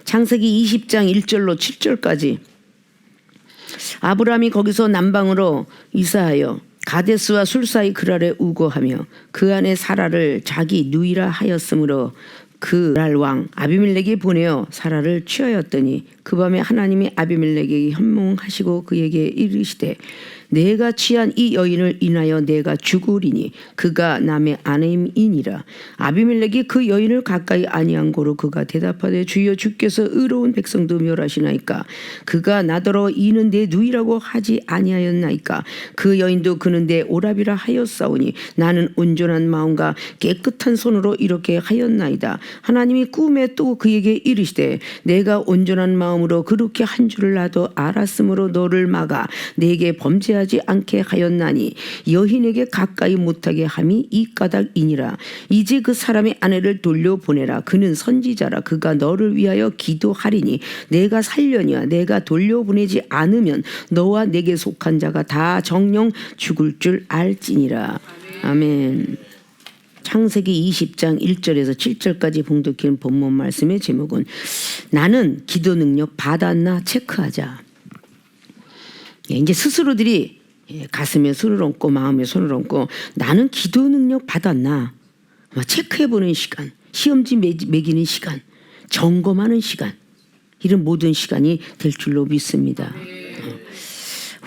창세기 20장 1절로 7절까지 아브라함이 거기서 남방으로 이사하여 가데스와 술 사이 그랄에 우거하며 그 안에 사라를 자기 누이라 하였으므로 그랄 왕 아비멜렉이 보내어 사라를 취하였더니 그 밤에 하나님이 아비멜렉에게 현몽하시고 그에게 이르시되 내가 취한 이 여인을 인하여 내가 죽으리니 그가 남의 아내임이니라. 아비멜렉이 그 여인을 가까이 아니한 고로 그가 대답하되 주여 주께서 의로운 백성도 멸하시나이까. 그가 나더러 이는 내 누이라고 하지 아니하였나이까. 그 여인도 그는 내 오라비라 하였사오니 나는 온전한 마음과 깨끗한 손으로 이렇게 하였나이다. 하나님이 꿈에 또 그에게 이르시되 내가 온전한 마음으로 그렇게 한 줄을 나도 알았으므로 너를 막아 내게 범죄하지 않게 하였나니 여인에게 가까이 못하게 함이 이 까닭이니라. 이제 그 사람의 아내를 돌려보내라. 그는 선지자라. 그가 너를 위하여 기도하리니 내가 살려니와 내가 돌려보내지 않으면 너와 내게 속한 자가 다 정령 죽을 줄 알지니라. 아멘. 창세기 20장 1절에서 7절까지 봉독한 본문 말씀의 제목은 나는 기도 능력 받았나 체크하자. 이제 스스로들이 가슴에 손을 얹고 마음에 손을 얹고 나는 기도 능력 받았나 체크해보는 시간, 시험지 매기는 시간, 점검하는 시간, 이런 모든 시간이 될 줄로 믿습니다.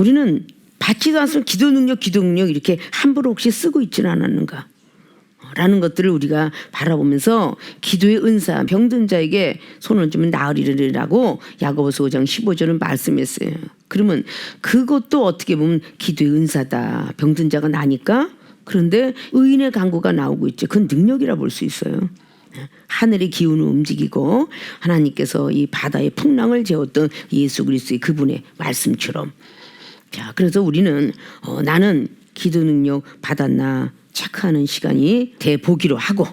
우리는 받지도 않으면 기도 능력 이렇게 함부로 혹시 쓰고 있지는 않았는가 라는 것들을 우리가 바라보면서 기도의 은사, 병든 자에게 손을 얹으면 나으리라고 야고보서 5장 15절은 말씀했어요. 그러면 그것도 어떻게 보면 기도의 은사다. 병든 자가 나니까. 그런데 의인의 간구가 나오고 있죠. 그건 능력이라 볼 수 있어요. 하늘의 기운을 움직이고 하나님께서 이 바다의 풍랑을 재웠던 예수 그리스도의 그분의 말씀처럼. 자, 그래서 우리는 나는 기도 능력 받았나 체크하는 시간이 돼 보기로 하고,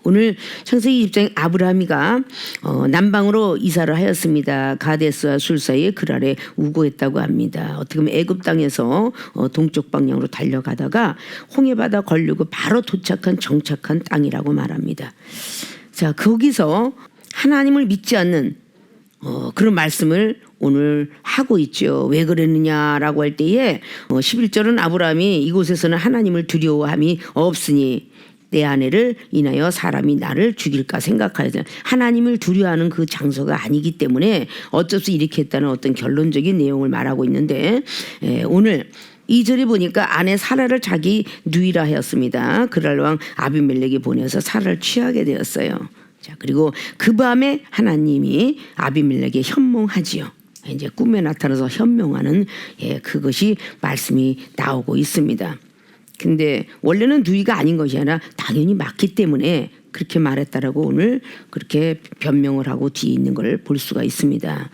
오늘 창세기 20장 아브라함이가 남방으로 이사를 하였습니다. 가데스와 술 사이에 그랄에 우거했다고 합니다. 어떻게 보면 애굽 땅에서 동쪽 방향으로 달려가다가 홍해바다 걸리고 바로 도착한 정착한 땅이라고 말합니다. 자, 거기서 하나님을 믿지 않는 그런 말씀을 오늘 하고 있죠. 왜 그랬느냐라고 할 때에 11절은 아브라함이 이곳에서는 하나님을 두려워함이 없으니 내 아내를 인하여 사람이 나를 죽일까 생각하여서 하나님을 두려워하는 그 장소가 아니기 때문에 어쩔 수 이렇게 했다는 어떤 결론적인 내용을 말하고 있는데, 오늘 2절에 보니까 아내 사라를 자기 누이라 하였습니다. 그랄 왕 아비멜렉이 보내서 사라를 취하게 되었어요. 자, 그리고 그 밤에 하나님이 아비멜렉에 현몽하지요. 이제 꿈에 나타나서 현명하는 그것이 말씀이 나오고 있습니다. 근데 원래는 누이가 아닌 것이 아니라 당연히 맞기 때문에 그렇게 말했다라고 오늘 그렇게 변명을 하고 뒤에 있는 걸 볼 수가 있습니다.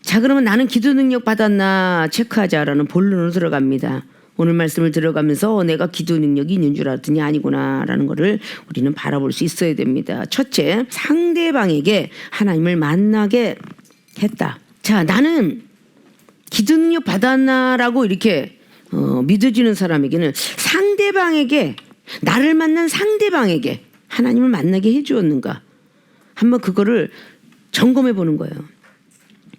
자, 그러면 나는 기도 능력 받았나 체크하자라는 본론으로 들어갑니다. 오늘 말씀을 들어가면서 내가 기도 능력이 있는 줄 알았더니 아니구나라는 것을 우리는 바라볼 수 있어야 됩니다. 첫째, 상대방에게 하나님을 만나게 했다. 자, 나는 기도 능력 받았나라고 이렇게 믿어지는 사람에게는 상대방에게, 나를 만난 상대방에게 하나님을 만나게 해주었는가 한번 그거를 점검해 보는 거예요.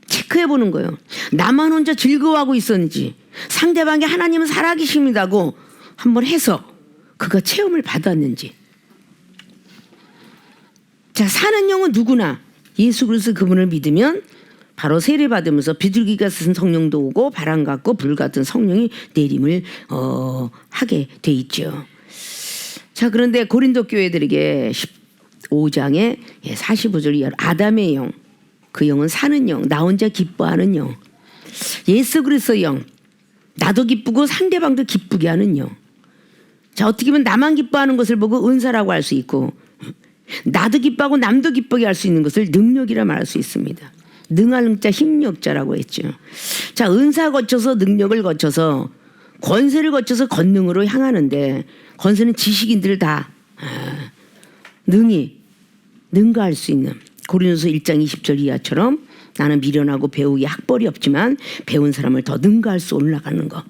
체크해 보는 거예요. 나만 혼자 즐거워하고 있었는지 상대방이 하나님은 살아계십니다고 한번 해서 그가 체험을 받았는지. 자, 사는 영은 누구나 예수 그리스도 그분을 믿으면 바로 세례 받으면서 비둘기 같은 성령도 오고 바람 같고 불 같은 성령이 내림을 하게 돼 있죠. 자, 그런데 고린도 교회들에게 15장에 45절 이하로 아담의 영, 그 영은 사는 영, 나 혼자 기뻐하는 영, 예수 그리스도 영, 나도 기쁘고 상대방도 기쁘게 하는 영. 자, 어떻게 보면 나만 기뻐하는 것을 보고 은사라고 할 수 있고, 나도 기뻐하고 남도 기쁘게 할 수 있는 것을 능력이라 말할 수 있습니다. 능할 능자 힘력자라고 했죠. 자, 은사 거쳐서 능력을 거쳐서 권세를 거쳐서 권능으로 향하는데, 권세는 지식인들 다 능가할 수 있는, 고린도서 1장 20절 이하처럼 나는 미련하고 배우기 학벌이 없지만 배운 사람을 더 능가할 수 올라가는 것,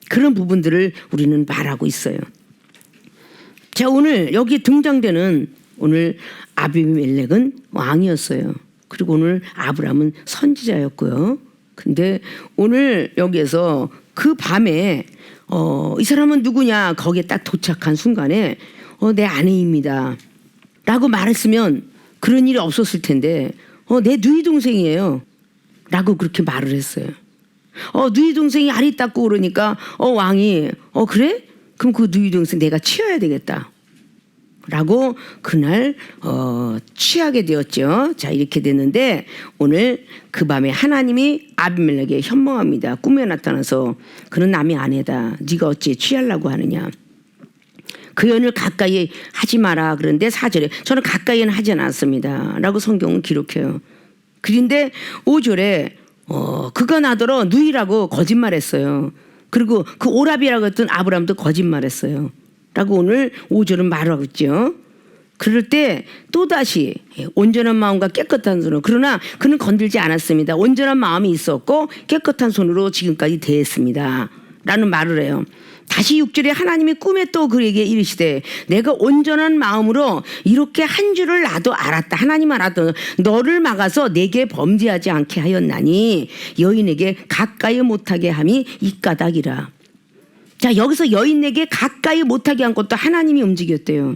그런 부분들을 우리는 말하고 있어요. 자, 오늘 여기 등장되는 오늘 아비멜렉은 왕이었어요. 그리고 오늘 아브라함은 선지자였고요. 근데 오늘 여기에서 그 밤에 이 사람은 누구냐 거기에 딱 도착한 순간에 내 아내입니다 라고 말했으면 그런 일이 없었을 텐데 내 누이 동생이에요 라고 그렇게 말을 했어요. 누이 동생이 알이 닦고 그러니까 왕이 그래? 그럼 그 누이 동생 내가 치어야 되겠다 라고 그날 취하게 되었죠. 자, 이렇게 됐는데 오늘 그 밤에 하나님이 아비멜렉에게 현몽합니다. 꿈에 나타나서 그는 남의 아내다. 네가 어찌 취하려고 하느냐. 그 연을 가까이 하지 마라. 그런데 4절에 저는 가까이는 하지 않았습니다 라고 성경은 기록해요. 그런데 5절에 그가 나더러 누이라고 거짓말했어요. 그리고 그 오라비라고 했던 아브라함도 거짓말했어요 라고 오늘 5절은 말하고 있죠. 그럴 때 또다시 온전한 마음과 깨끗한 손으로, 그러나 그는 건들지 않았습니다. 온전한 마음이 있었고 깨끗한 손으로 지금까지 대했습니다 라는 말을 해요. 다시 6절에 하나님이 꿈에 또 그에게 이르시되 내가 온전한 마음으로 이렇게 한 줄을 나도 알았다. 하나님 알았다. 너를 막아서 내게 범죄하지 않게 하였나니 여인에게 가까이 못하게 함이 이 까닭이라. 자, 여기서 여인에게 가까이 못하게 한 것도 하나님이 움직였대요.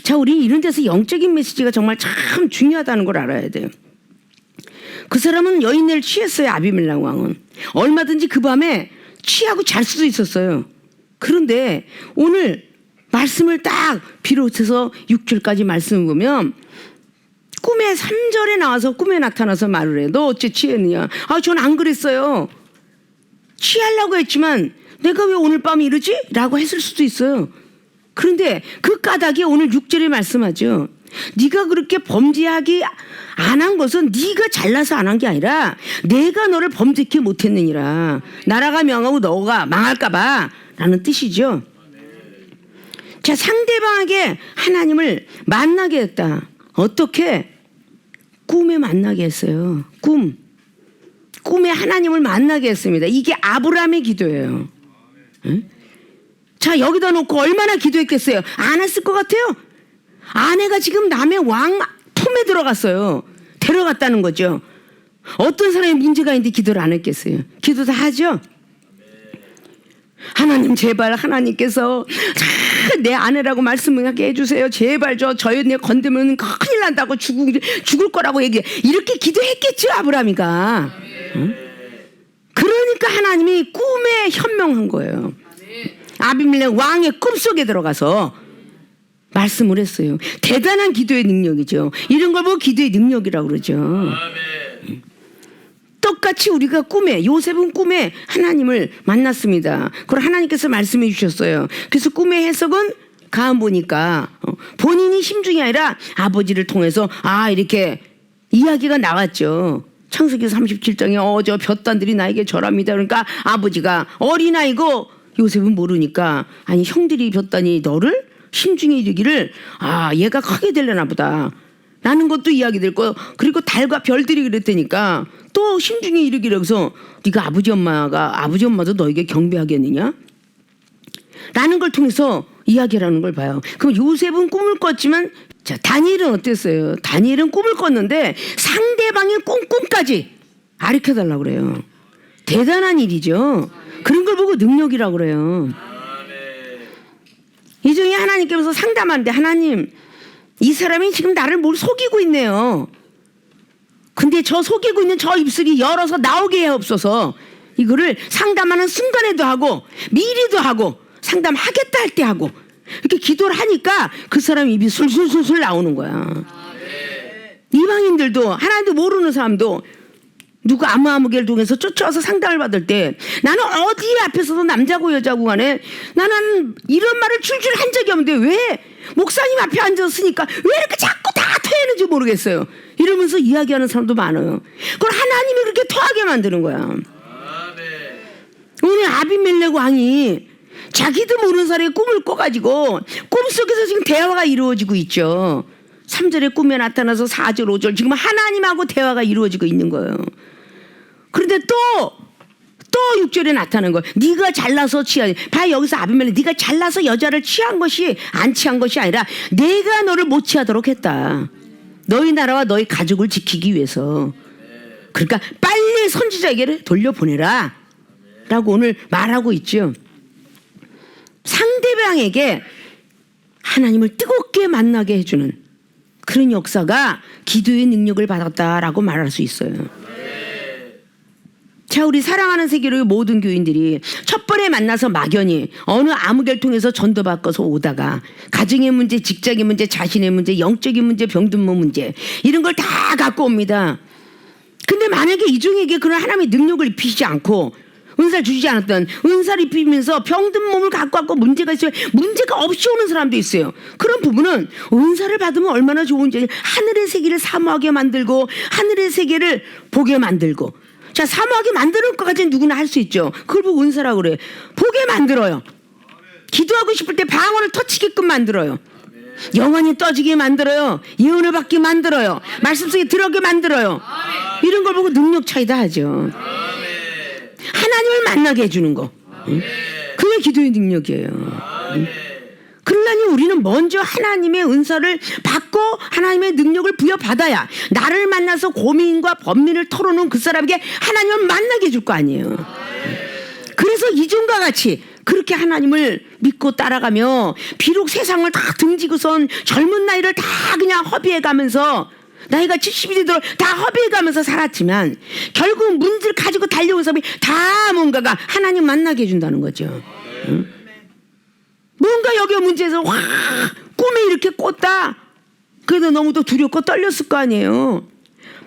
자, 우리 이런 데서 영적인 메시지가 정말 참 중요하다는 걸 알아야 돼요. 그 사람은 여인을 취했어요. 아비멜렉 왕은 얼마든지 그 밤에 취하고 잘 수도 있었어요. 그런데 오늘 말씀을 딱 비롯해서 6절까지 말씀을 보면 꿈에 3절에 나와서 꿈에 나타나서 말을 해. 너 어째 취했느냐. 전 안 그랬어요. 취하려고 했지만 내가 왜 오늘 밤에 이러지? 라고 했을 수도 있어요. 그런데 그 까닭이 오늘 6절에 말씀하죠. 네가 그렇게 범죄하기 안 한 것은 네가 잘나서 안 한 게 아니라 내가 너를 범죄케 못했느니라. 나라가 명하고 너가 망할까 봐 라는 뜻이죠. 자, 상대방에게 하나님을 만나게 했다. 어떻게? 꿈에 만나게 했어요. 꿈에 하나님을 만나게 했습니다. 이게 아브라함의 기도예요. 응? 자, 여기다 놓고 얼마나 기도했겠어요? 안 했을 것 같아요. 아내가 지금 남의 왕 품에 들어갔어요. 데려갔다는 거죠. 어떤 사람이 문제가 있는데 기도를 안 했겠어요? 기도 다 하죠. 하나님 제발 하나님께서 내 아내라고 말씀하게 해주세요. 제발 저 여인에 건드면 큰일 난다고 죽을 거라고 얘기해. 이렇게 기도했겠죠 아브라함이가. 응? 그러니까 하나님이 꿈에 현명한 거예요. 아비멜렉 왕의 꿈속에 들어가서 말씀을 했어요. 대단한 기도의 능력이죠. 이런 걸 보고 기도의 능력이라고 그러죠. 똑같이 우리가 꿈에, 요셉은 꿈에 하나님을 만났습니다. 그걸 하나님께서 말씀해 주셨어요. 그래서 꿈의 해석은 가만 보니까 본인이 심중이 아니라 아버지를 통해서 이렇게 이야기가 나왔죠. 창세기 37장에 저 볕단들이 나에게 절합니다. 그러니까 아버지가 어린아이고 요셉은 모르니까 아니 형들이 볕단이 너를 심중에 이르기를 얘가 크게 되려나 보다 라는 것도 이야기 될 거예요. 그리고 달과 별들이 그랬다니까 또 심중에 이르기를 해서 네가 아버지 엄마도 너에게 경배하겠느냐? 라는 걸 통해서 이야기라는 걸 봐요. 그럼 요셉은 꿈을 꿨지만 자, 다니엘은 어땠어요? 다니엘은 꿈을 꿨는데 상대방의 꿈까지 가르쳐달라고 그래요. 대단한 일이죠. 그런 걸 보고 능력이라고 그래요. 이 중에 하나님께서 상담하는데 하나님 이 사람이 지금 나를 뭘 속이고 있네요. 근데 저 속이고 있는 저 입술이 열어서 나오게 해옵소서. 이거를 상담하는 순간에도 하고 미리도 하고 상담하겠다 할 때 하고 이렇게 기도를 하니까 그 사람 입이 술술술술 나오는 거야. 이방인들도 하나님도 모르는 사람도 누구 아무개를 통해서 쫓아와서 상담을 받을 때 나는 어디 앞에서도 남자고 여자고 간에 나는 이런 말을 줄줄 한 적이 없는데 왜 목사님 앞에 앉았으니까 왜 이렇게 자꾸 다 토하는지 모르겠어요. 이러면서 이야기하는 사람도 많아요. 그걸 하나님이 그렇게 토하게 만드는 거야. 오늘 아비멜렉 왕이 자기도 모르는 사람의 꿈을 꿔가지고 꿈속에서 지금 대화가 이루어지고 있죠. 3절에 꿈에 나타나서 4절 5절 지금 하나님하고 대화가 이루어지고 있는 거예요. 그런데 또 6절에 나타나는 거예요. 네가 잘나서 취한. 봐 여기서 아비멜렉 네가 잘나서 여자를 취한 것이 안 취한 것이 아니라 내가 너를 못 취하도록 했다. 너희 나라와 너희 가족을 지키기 위해서. 그러니까 빨리 선지자에게 돌려보내라 라고 오늘 말하고 있죠. 상대방에게 하나님을 뜨겁게 만나게 해주는 그런 역사가 기도의 능력을 받았다라고 말할 수 있어요. 자, 우리 사랑하는 세계로의 모든 교인들이 첫 번에 만나서 막연히 어느 아무개를 통해서 전도받고서 오다가 가정의 문제, 직장의 문제, 자신의 문제, 영적인 문제, 병든모 문제 이런 걸 다 갖고 옵니다. 근데 만약에 이중에게 그런 하나님의 능력을 입히지 않고 은사를 주시지 않았던, 은사를 입히면서 병든 몸을 갖고 왔고 문제가 있어요. 문제가 없이 오는 사람도 있어요. 그런 부분은 은사를 받으면 얼마나 좋은지 하늘의 세계를 사모하게 만들고 하늘의 세계를 보게 만들고. 자, 사모하게 만드는 것까지는 누구나 할 수 있죠. 그걸 보고 은사라고 그래요. 보게 만들어요. 기도하고 싶을 때 방언을 터치게끔 만들어요. 영원히 떠지게 만들어요. 예언을 받게 만들어요. 말씀 속에 들어오게 만들어요. 이런 걸 보고 능력 차이다 하죠. 하나님을 만나게 해주는 거. 그게 기도의 능력이에요. 그러려니 우리는 먼저 하나님의 은사를 받고 하나님의 능력을 부여받아야 나를 만나서 고민과 번민을 털어놓은 그 사람에게 하나님을 만나게 해줄 거 아니에요. 그래서 이전과 같이 그렇게 하나님을 믿고 따라가며 비록 세상을 다 등지고선 젊은 나이를 다 그냥 허비해가면서 나이가 70이 되도록 다 허비해가면서 살았지만 결국 문제를 가지고 달려온 사람이 다 뭔가가 하나님 만나게 해준다는 거죠. 응? 뭔가 여기 문제에서 확 꿈에 이렇게 꿨다. 그래도 너무도 두렵고 떨렸을 거 아니에요.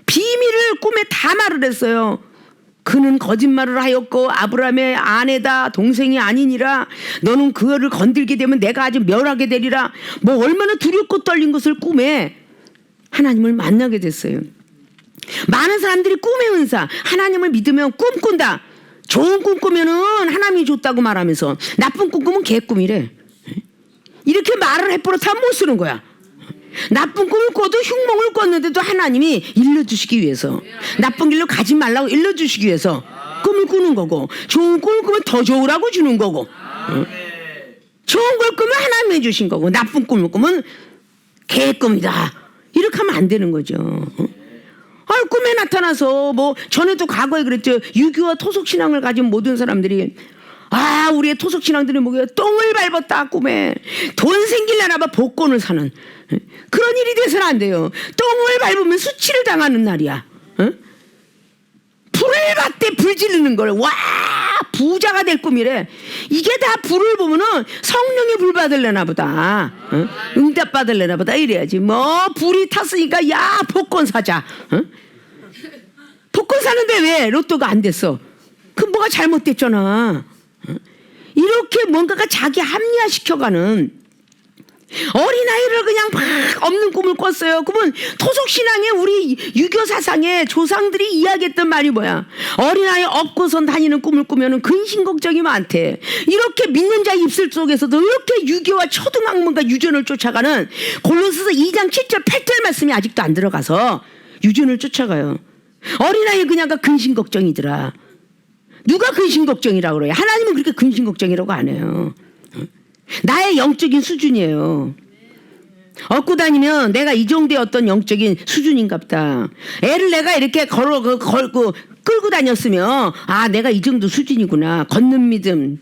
비밀을 꿈에 다 말을 했어요. 그는 거짓말을 하였고 아브라함의 아내다 동생이 아니니라. 너는 그거를 건들게 되면 내가 아주 멸하게 되리라. 뭐 얼마나 두렵고 떨린 것을 꿈에 하나님을 만나게 됐어요. 많은 사람들이 꿈의 은사, 하나님을 믿으면 꿈 꾼다. 좋은 꿈 꾸면은 하나님이 줬다고 말하면서 나쁜 꿈 꾸면 개꿈이래. 이렇게 말을 해버릇하면 못 쓰는 거야. 나쁜 꿈을 꿔도 흉몽을 꿨는데도 하나님이 일러주시기 위해서, 나쁜 길로 가지 말라고 일러주시기 위해서 꿈을 꾸는 거고, 좋은 꿈을 꾸면 더 좋으라고 주는 거고, 좋은 걸 꾸면 하나님이 주신 거고, 나쁜 꿈을 꾸면 개꿈이다. 이렇게 하면 안 되는 거죠. 꿈에 나타나서 뭐 전에도 과거에 그랬죠. 유교와 토속신앙을 가진 모든 사람들이 우리의 토속신앙들이 뭐예요? 똥을 밟았다 꿈에. 돈 생기려나 봐 복권을 사는 그런 일이 돼서는 안 돼요. 똥을 밟으면 수치를 당하는 날이야. 불을 받대 불 지르는 걸. 와 부자가 될 꿈이래. 이게 다 불을 보면은 성령의 불 받을래나 보다. 응답 받을래나 보다 이래야지. 뭐 불이 탔으니까 야 복권 사자. 복권 사는데 왜 로또가 안 됐어? 그 뭐가 잘못됐잖아. 이렇게 뭔가가 자기 합리화시켜가는 어린아이를 그냥 막 없는 꿈을 꿨어요. 그러면 토속신앙의 우리 유교 사상의 조상들이 이야기했던 말이 뭐야? 어린아이 업고선 다니는 꿈을 꾸면 근심 걱정이 많대. 이렇게 믿는 자 입술 속에서도 이렇게 유교와 초등학문과 유전을 쫓아가는 골로새서 2장 7절 8절 말씀이 아직도 안 들어가서 유전을 쫓아가요. 어린아이 그냥가 근심 걱정이더라. 누가 근심 걱정이라고 그래요? 하나님은 그렇게 근심 걱정이라고 안 해요. 나의 영적인 수준이에요. 얻고 다니면 내가 이 정도의 어떤 영적인 수준인갑다. 애를 내가 이렇게 걸고 끌고 다녔으면 내가 이 정도 수준이구나. 걷는 믿음,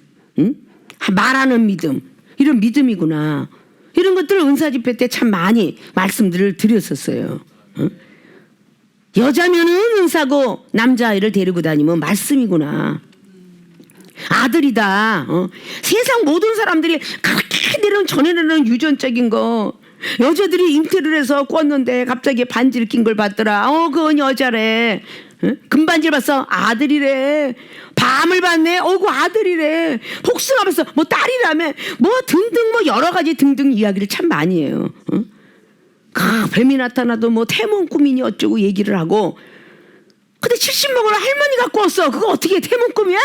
말하는 믿음, 이런 믿음이구나. 이런 것들을 은사 집회 때 참 많이 말씀들을 드렸었어요. 여자면은 은사고 남자아이를 데리고 다니면 말씀이구나. 아들이다. 세상 모든 사람들이 그렇게 내려온 전에는 유전적인 거. 여자들이 잉태를 해서 꿨는데 갑자기 반지를 낀 걸 봤더라. 그건 여자래. 금반지를 봤어. 아들이래. 밤을 봤네. 그 아들이래. 복숭아 봤어. 뭐 딸이라며. 뭐 등등 뭐 여러 가지 등등 이야기를 참 많이 해요. 뱀이 나타나도 뭐 태몽 꿈이니 어쩌고 얘기를 하고. 근데 70먹을 할머니가 꿨어. 그거 어떻게 태몽 꿈이야?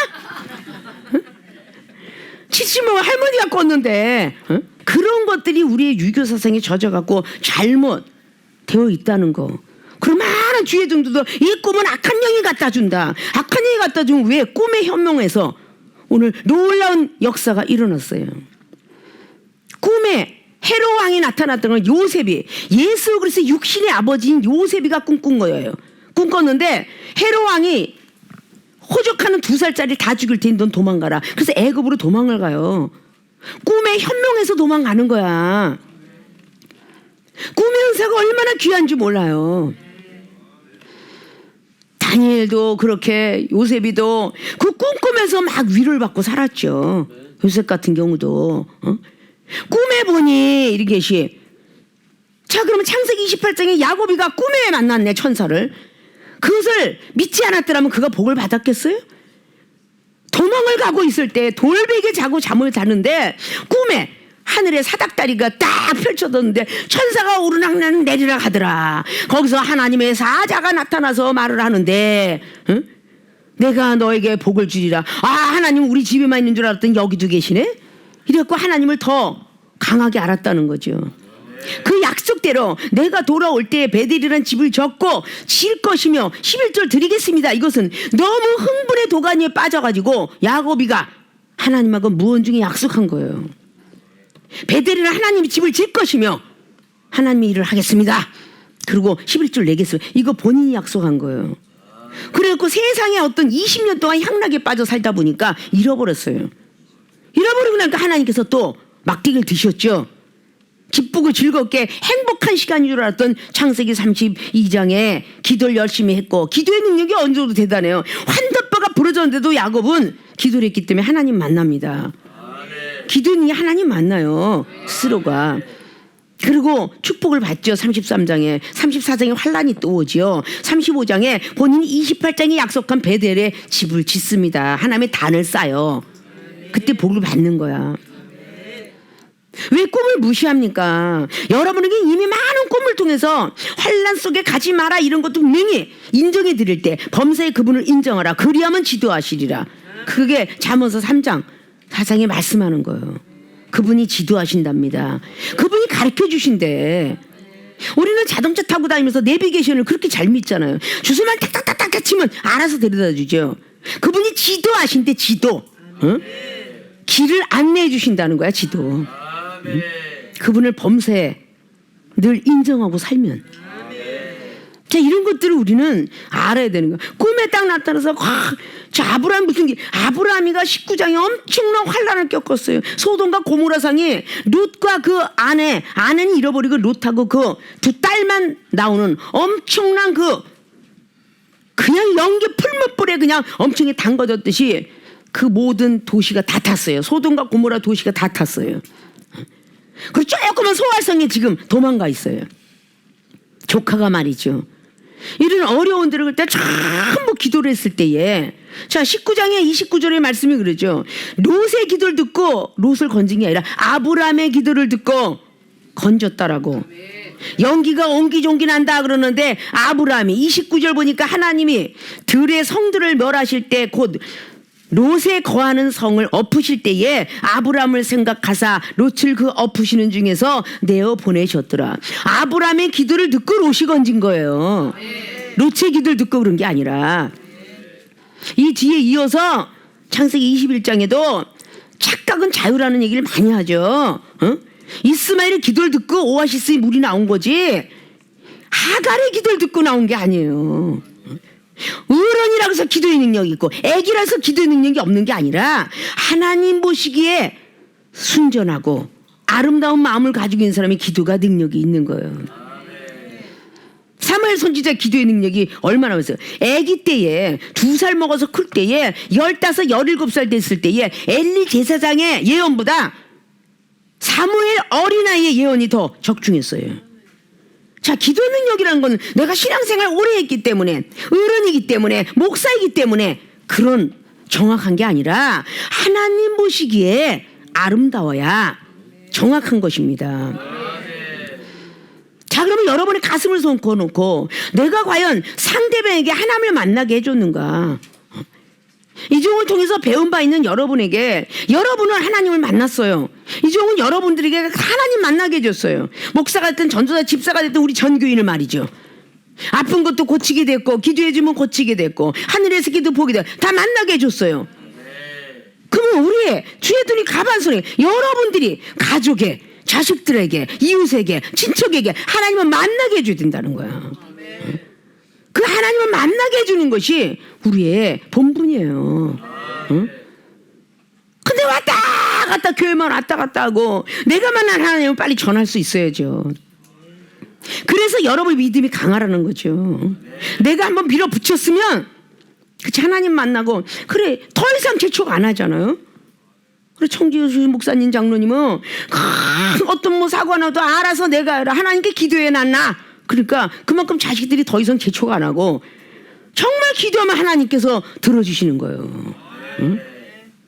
70먹을 할머니가 꿨는데 그런 것들이 우리의 유교 사상에 젖어갖고 잘못 되어 있다는 거. 그럼 많은 주의 등도도 이 꿈은 악한 영이 갖다 준다. 악한 영이 갖다 주면 왜 꿈에 현몽해서 오늘 놀라운 역사가 일어났어요. 꿈에 헤롯 왕이 나타났던 건 요셉이, 예수 그리스도의 육신의 아버지인 요셉이가 꿈꾼 거예요. 꿈꿨는데 헤롯 왕이 호적하는 2살짜리 다 죽일 테니 넌 도망가라. 그래서 애굽으로 도망을 가요. 꿈에 현명해서 도망가는 거야. 꿈의 은사가 얼마나 귀한지 몰라요. 다니엘도 그렇게, 요셉이도 그 꿈꾸면서 막 위로를 받고 살았죠. 요셉 같은 경우도 꿈에 보니 이르게시. 자, 그러면 창세기 28장에 야곱이가 꿈에 만났네, 천사를. 그것을 믿지 않았더라면 그가 복을 받았겠어요? 도망을 가고 있을 때 돌베개 자고 잠을 자는데 꿈에 하늘에 사닥다리가 딱 펼쳐졌는데 천사가 오르락내리락 내리락 하더라. 거기서 하나님의 사자가 나타나서 말을 하는데, 응? 내가 너에게 복을 주리라. 아, 하나님 우리 집에만 있는 줄 알았더니 여기도 계시네? 이래갖고 하나님을 더 강하게 알았다는 거죠. 그 약속대로 내가 돌아올 때 베델이라는 집을 짓고 지을 것이며 11절 드리겠습니다. 이것은 너무 흥분의 도가니에 빠져가지고 야곱이가 하나님하고 무언중에 약속한 거예요. 베델이라는 하나님이 집을 질 것이며 하나님이 일을 하겠습니다. 그리고 11절 내겠습니다. 이거 본인이 약속한 거예요. 그래갖고 세상에 어떤 20년 동안 향락에 빠져 살다 보니까 잃어버렸어요. 잃어버리고 나니까 하나님께서 또 막대기를 드셨죠. 기쁘고 즐겁게 행복한 시간인 줄 알았던 창세기 32장에 기도를 열심히 했고, 기도의 능력이 어느 정도 대단해요. 환덮바가 부러졌는데도 야곱은 기도를 했기 때문에 하나님 만납니다. 기도의 능력이 하나님 만나요, 스스로가. 그리고 축복을 받죠. 33장에. 34장에 환란이 또 오죠. 35장에 본인이 28장에 약속한 베델에 집을 짓습니다. 하나님의 단을 쌓아요. 그때 복을 받는 거야. 왜 꿈을 무시합니까? 여러분에게 이미 많은 꿈을 통해서 환란 속에 가지 마라 이런 것도 분명히 인정해 드릴 때 범사의 그분을 인정하라. 그리하면 지도하시리라. 그게 잠언서 3장 4장에 말씀하는 거예요. 그분이 지도하신답니다. 그분이 가르쳐 주신대. 우리는 자동차 타고 다니면서 내비게이션을 그렇게 잘 믿잖아요. 주소만 탁탁탁탁 치면 알아서 데려다 주죠. 그분이 지도하신대. 지도. 응? 길을 안내해 주신다는 거야. 지도. 그분을 범사에 늘 인정하고 살면. 자, 이런 것들을 우리는 알아야 되는 거야. 꿈에 딱 나타나서 저 아브라함 무슨 길, 아브라함이가 19장에 엄청난 환란을 겪었어요. 소돔과 고모라상이 롯과 그 아내는 잃어버리고 롯하고 그 두 딸만 나오는 엄청난 그냥 연기 풀무불에 그냥 엄청나게 담궈졌듯이 그 모든 도시가 다 탔어요. 소돔과 고모라 도시가 다 탔어요. 그리고 조그만 소활성에 지금 도망가 있어요. 조카가 말이죠. 이런 어려운 데를 그때 전부 기도를 했을 때에, 자, 19장에 29절의 말씀이 그러죠. 롯의 기도를 듣고 롯을 건진 게 아니라 아브라함의 기도를 듣고 건졌다라고. 연기가 옹기종기 난다 그러는데 아브라함이 29절 보니까 하나님이 들의 성들을 멸하실 때 곧 롯에 거하는 성을 엎으실 때에 아브라함을 생각하사 롯을 그 엎으시는 중에서 내어 보내셨더라. 아브라함의 기도를 듣고 롯이 건진 거예요. 롯의 기도를 듣고 그런 게 아니라. 이 뒤에 이어서 창세기 21장에도 착각은 자유라는 얘기를 많이 하죠. 이스마엘의 기도를 듣고 오아시스의 물이 나온 거지 하갈의 기도를 듣고 나온 게 아니에요. 어른이라고 해서 기도의 능력이 있고 애기라서 기도의 능력이 없는 게 아니라 하나님 보시기에 순전하고 아름다운 마음을 가지고 있는 사람이 기도가 능력이 있는 거예요. 사무엘 선지자 기도의 능력이 얼마나 있어요. 애기 때에 2살 먹어서 클 때에 15, 17살 됐을 때에 엘리 제사장의 예언보다 사무엘 어린아이의 예언이 더 적중했어요. 자, 기도 능력이라는 건 내가 신앙생활 오래 했기 때문에, 어른이기 때문에, 목사이기 때문에 그런 정확한 게 아니라 하나님 보시기에 아름다워야 정확한 것입니다. 자, 그러면 여러분의 가슴을 손겨놓고 내가 과연 상대방에게 하나님을 만나게 해줬는가? 이 종을 통해서 배운 바 있는 여러분에게, 여러분은 하나님을 만났어요. 이 종은 여러분들에게 하나님 만나게 해줬어요. 목사가 됐든 전도사, 집사가 됐든 우리 전교인을 말이죠. 아픈 것도 고치게 됐고 기도해주면 고치게 됐고 하늘에서 기도 보게 됐고 다 만나게 해줬어요. 그러면 우리의 주의 눈이 가반손에 여러분들이 가족에 자식들에게, 이웃에게, 친척에게 하나님은 만나게 해줘야 된다는 거야. 그 하나님을 만나게 해주는 것이 우리의 본분이에요. 근데 왔다 갔다 교회만 왔다 갔다 하고 내가 만난 하나님을 빨리 전할 수 있어야죠. 그래서 여러분의 믿음이 강하라는 거죠. 내가 한번 밀어붙였으면 그치, 하나님 만나고 그래 더 이상 재촉 안 하잖아요. 그래 청지효 목사님 장로님은 어떤 뭐 사고 나도 알아서 내가 하나님께 기도해 놨나. 그러니까 그만큼 자식들이 더 이상 재촉 안 하고 정말 기도하면 하나님께서 들어주시는 거예요. 응?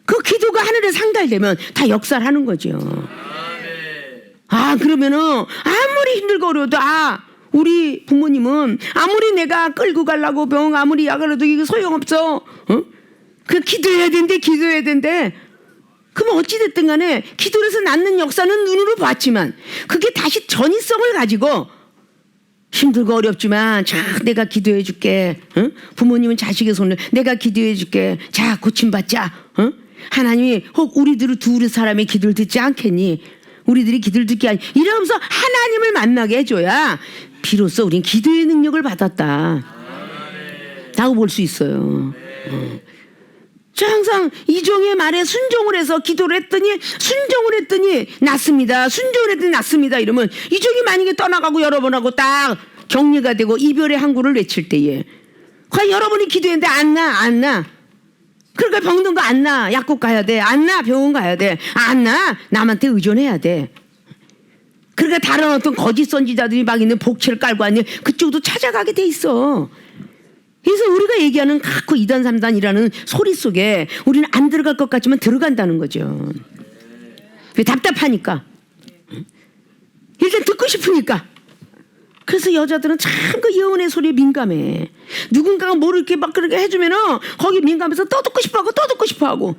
그 기도가 하늘에 상달되면 다 역사를 하는 거죠. 아 그러면은 아무리 힘들고 어려워도 우리 부모님은 아무리 내가 끌고 가려고 병 아무리 약을 해도 이게 소용없어. 어? 그 기도해야 된대. 그러면 어찌됐든 간에 기도를 해서 낫는 역사는 눈으로 봤지만 그게 다시 전이성을 가지고 힘들고 어렵지만 자 내가 기도해 줄게. 어? 부모님은 자식의 손을 내가 기도해 줄게. 자 고침받자. 어? 하나님이 혹 우리들 둘의 사람의 기도를 듣지 않겠니? 우리들이 기도를 듣게 하니 이러면서 하나님을 만나게 해줘야 비로소 우린 기도의 능력을 받았다 라고 볼 수 있어요. 저 항상 이종의 말에 순종을 해서 기도를 했더니 순종을 했더니 낫습니다. 순종을 했더니 낫습니다. 이러면 이종이 만약에 떠나가고 여러분하고 딱 격리가 되고 이별의 항구를 외칠 때에 과연 여러분이 기도했는데 안 나. 그러니까 병든 거 안 나. 약국 가야 돼. 안 나. 병원 가야 돼. 안 나. 남한테 의존해야 돼. 그러니까 다른 어떤 거짓 선지자들이 막 있는 복채를 깔고 왔니 그쪽도 찾아가게 돼 있어. 그래서 우리가 얘기하는 각고 2단 3단이라는 소리 속에 우리는 안 들어갈 것 같지만 들어간다는 거죠. 왜 답답하니까. 일단 듣고 싶으니까. 그래서 여자들은 참 그 예언의 소리에 민감해. 누군가가 뭐를 이렇게 막 그렇게 해주면은 거기 민감해서 또 듣고 싶어 하고.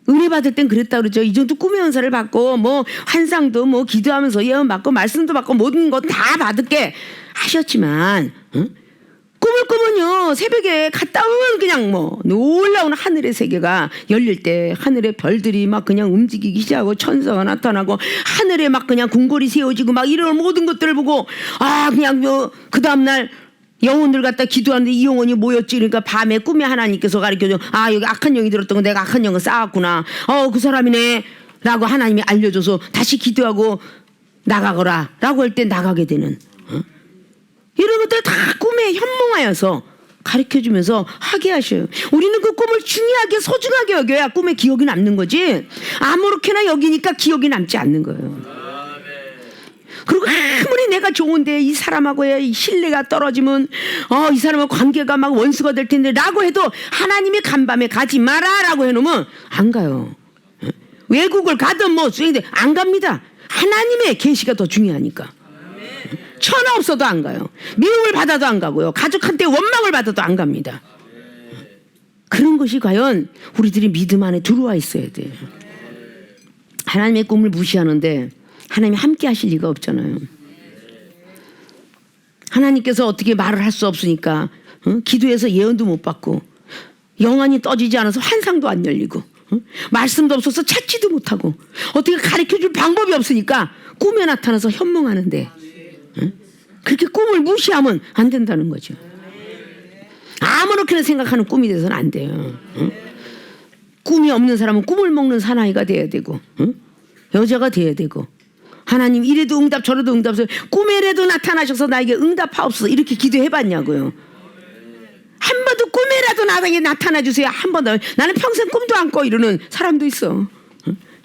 은혜 받을 땐 그랬다 그러죠. 이 정도 꿈의 은사를 받고 뭐 환상도 뭐 기도하면서 예언 받고 말씀도 받고 모든 것 다 받을게 하셨지만 꿈을 꾸면요 새벽에 갔다 오면 그냥 뭐 놀라운 하늘의 세계가 열릴 때 하늘의 별들이 막 그냥 움직이기 시작하고 천사가 나타나고 하늘에 막 그냥 궁궐이 세워지고 막 이런 모든 것들을 보고 그냥 그 다음날 영혼들 갖다 기도하는데 이 영혼이 뭐였지? 그러니까 밤에 꿈에 하나님께서 가르쳐줘. 여기 악한 영이 들었던 거 내가 악한 영을 쌓았구나. 그 사람이네 라고 하나님이 알려줘서 다시 기도하고 나가거라 라고 할 때 나가게 되는 이런 것들 다 꿈에 현몽하여서 가르쳐주면서 하게 하셔요. 우리는 그 꿈을 중요하게 소중하게 여겨야 꿈에 기억이 남는 거지 아무렇게나 여기니까 기억이 남지 않는 거예요. 그리고 아무리 내가 좋은데 이 사람하고의 신뢰가 떨어지면 이 사람과 관계가 막 원수가 될 텐데 라고 해도 하나님이 간밤에 가지 마라 라고 해놓으면 안 가요. 외국을 가든 뭐 수행돼 안 갑니다. 하나님의 계시가 더 중요하니까. 천하 없어도 안 가요. 미움을 받아도 안 가고요. 가족한테 원망을 받아도 안 갑니다. 그런 것이 과연 우리들이 믿음 안에 들어와 있어야 돼요. 하나님의 꿈을 무시하는데 하나님이 함께 하실 리가 없잖아요. 하나님께서 어떻게 말을 할 수 없으니까 기도해서 예언도 못 받고 영안이 떠지지 않아서 환상도 안 열리고 말씀도 없어서 찾지도 못하고 어떻게 가르쳐줄 방법이 없으니까 꿈에 나타나서 현몽하는데 그렇게 꿈을 무시하면 안 된다는 거죠. 아무렇게나 생각하는 꿈이 돼서는 안 돼요. 꿈이 없는 사람은 꿈을 먹는 사나이가 돼야 되고 여자가 돼야 되고 하나님 이래도 응답 저래도 응답 꿈에라도 나타나셔서 나에게 응답하옵소서 이렇게 기도해봤냐고요. 한 번도 꿈에라도 나에게 나타나주세요. 한 번도 나는 평생 꿈도 안 꿔 이러는 사람도 있어.